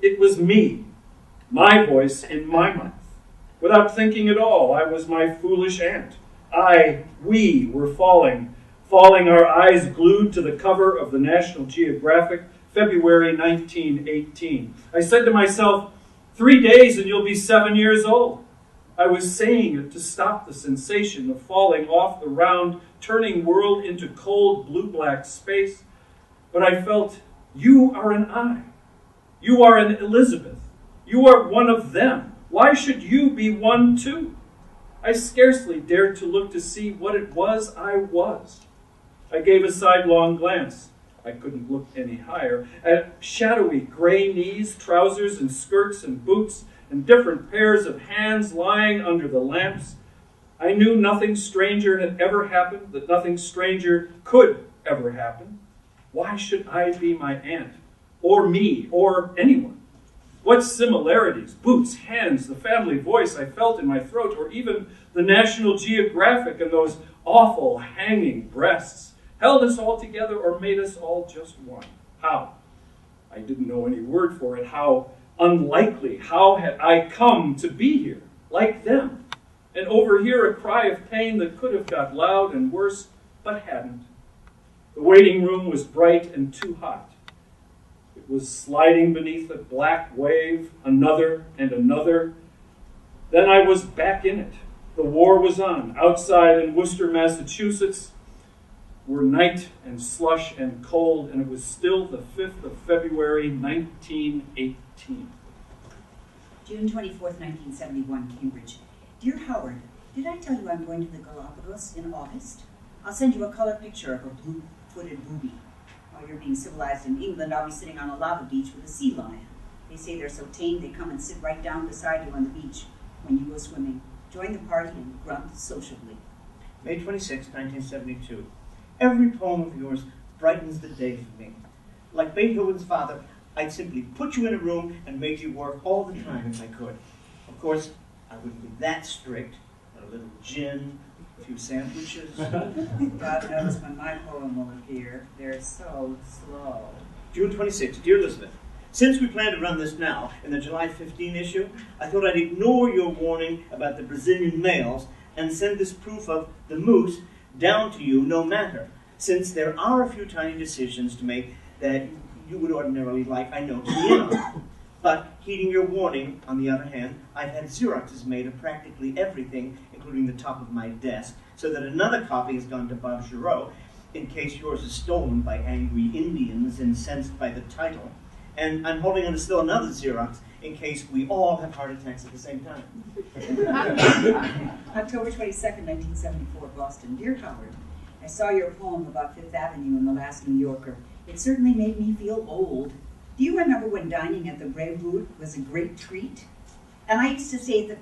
it was me, my voice in my mouth. Without thinking at all, I was my foolish aunt. We were falling, our eyes glued to the cover of the National Geographic, February 1918. I said to myself, 3 days and you'll be 7 years old. I was saying it to stop the sensation of falling off the round, turning world into cold blue-black space. But I felt, you are an I. You are an Elizabeth. You are one of them. Why should you be one too? I scarcely dared to look to see what it was I was. I gave a sidelong glance. I couldn't look any higher. At shadowy gray knees, trousers and skirts and boots, and different pairs of hands lying under the lamps. I knew nothing stranger had ever happened, that nothing stranger could ever happen. Why should I be my aunt, or me, or anyone? What similarities, boots, hands, the family voice I felt in my throat, or even the National Geographic and those awful hanging breasts held us all together or made us all just one? How? I didn't know any word for it. How unlikely. How had I come to be here, like them, and overhear a cry of pain that could have got loud and worse, but hadn't? The waiting room was bright and too hot. It was sliding beneath a black wave, another and another. Then I was back in it. The war was on. Outside in Worcester, Massachusetts, were night and slush and cold, and it was still the 5th of February, 1918. June 24th, 1971, Cambridge. Dear Howard, did I tell you I'm going to the Galapagos in August? I'll send you a color picture of a blue-footed booby. While you're being civilized in England, I'll be sitting on a lava beach with a sea lion. They say they're so tame they come and sit right down beside you on the beach when you go swimming. Join the party and grunt sociably. May 26, 1972. Every poem of yours brightens the day for me. Like Beethoven's father, I'd simply put you in a room and make you work all the time if I could. Of course, I wouldn't be that strict. A little gin, a few sandwiches. God knows when my poem will appear. They're so slow. June 26, Dear Elizabeth, since we plan to run this now, in the July 15 issue, I thought I'd ignore your warning about the Brazilian males and send this proof of the moose down to you no matter, since there are a few tiny decisions to make that you would ordinarily like, I know, to be in on. But, heeding your warning, on the other hand, I've had Xeroxes made of practically everything, including the top of my desk, so that another copy has gone to Bob Giroux, in case yours is stolen by angry Indians incensed by the title. And I'm holding on to still another Xerox, in case we all have heart attacks at the same time. October 22nd, 1974, Boston. Dear Howard, I saw your poem about Fifth Avenue in the last New Yorker. It certainly made me feel old. Do you remember when dining at the Brevoort was a great treat? And I used to say that,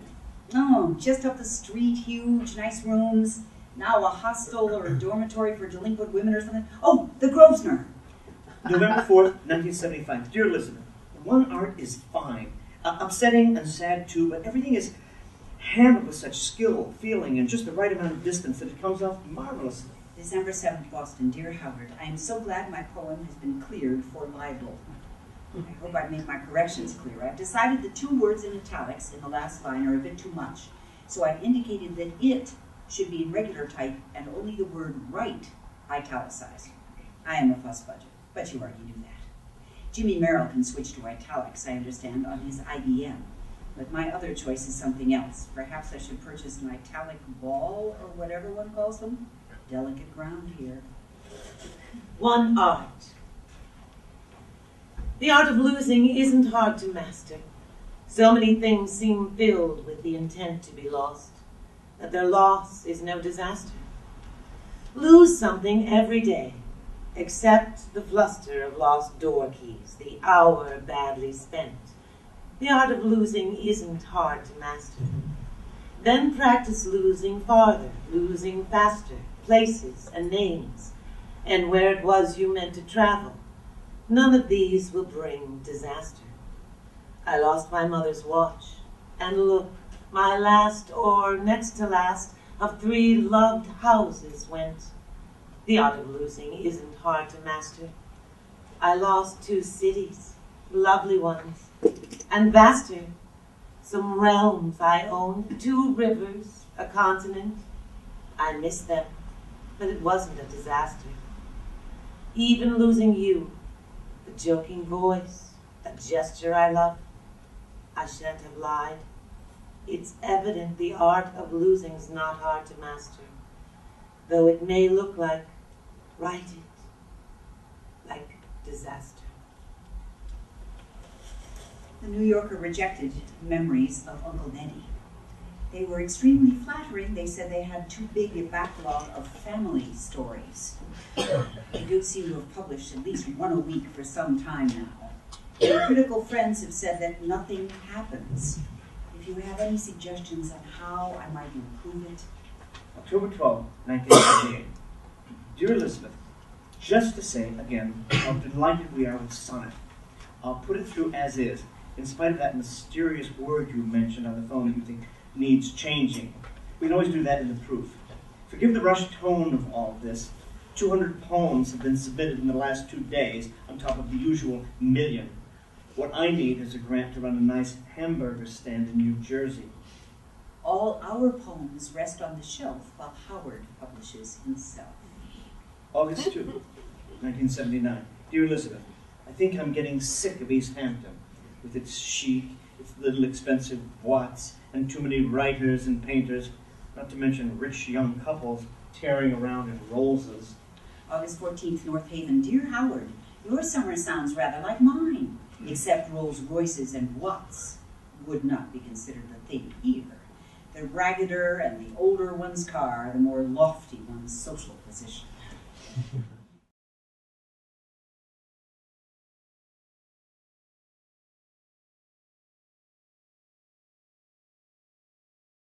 no, just up the street, huge, nice rooms, now a hostel or a dormitory for delinquent women or something. Oh, the Grosvenor. November 4th, 1975. Dear Elizabeth, one art is fine. Upsetting and sad too, but everything is handled with such skill, feeling, and just the right amount of distance that it comes off marvelously. December 7th, Boston. Dear Howard, I am so glad my poem has been cleared for libel. I hope I've made my corrections clear. I've decided the 2 words in italics in the last line are a bit too much, so I've indicated that it should be in regular type and only the word right italicized. I am a fuss budget, but you already knew that. Jimmy Merrill can switch to italics, I understand, on his IBM, but my other choice is something else. Perhaps I should purchase an italic ball or whatever one calls them. Delicate ground here. One art. The art of losing isn't hard to master. So many things seem filled with the intent to be lost, that their loss is no disaster. Lose something every day, except the fluster of lost door keys, the hour badly spent. The art of losing isn't hard to master. Then practice losing farther, losing faster, places and names, and where it was you meant to travel. None of these will bring disaster. I lost my mother's watch, and look, my last or next to last of 3 loved houses went. The art of losing isn't hard to master. I lost 2 cities, lovely ones, and vaster. Some realms I owned, 2 rivers, a continent. I missed them, but it wasn't a disaster. Even losing you, the joking voice, a gesture I love, I shan't have lied. It's evident the art of losing's not hard to master, though it may look like, write it, like disaster. The New Yorker rejected memories of Uncle Neddy. They were extremely flattering. They said they had too big a backlog of family stories. They do seem to have published at least 1 a week for some time now. Their critical friends have said that nothing happens. If you have any suggestions on how I might improve it. October 12, 1978. Dear Elizabeth, just to say, again, how delighted we are with Sonnet. I'll put it through as is, in spite of that mysterious word you mentioned on the phone that you think needs changing. We can always do that in the proof. Forgive the rushed tone of all this. 200 poems have been submitted in the last 2 days, on top of the usual million. What I need is a grant to run a nice hamburger stand in New Jersey. All our poems rest on the shelf while Howard publishes himself. August 2, 1979. Dear Elizabeth, I think I'm getting sick of East Hampton, with its chic, its little expensive boîtes, and too many writers and painters, not to mention rich young couples tearing around in Rollses. August 14th, North Haven. Dear Howard, your summer sounds rather like mine, except Rolls Royces and Watts would not be considered a thing here. The raggeder and the older one's car, the more lofty one's social position.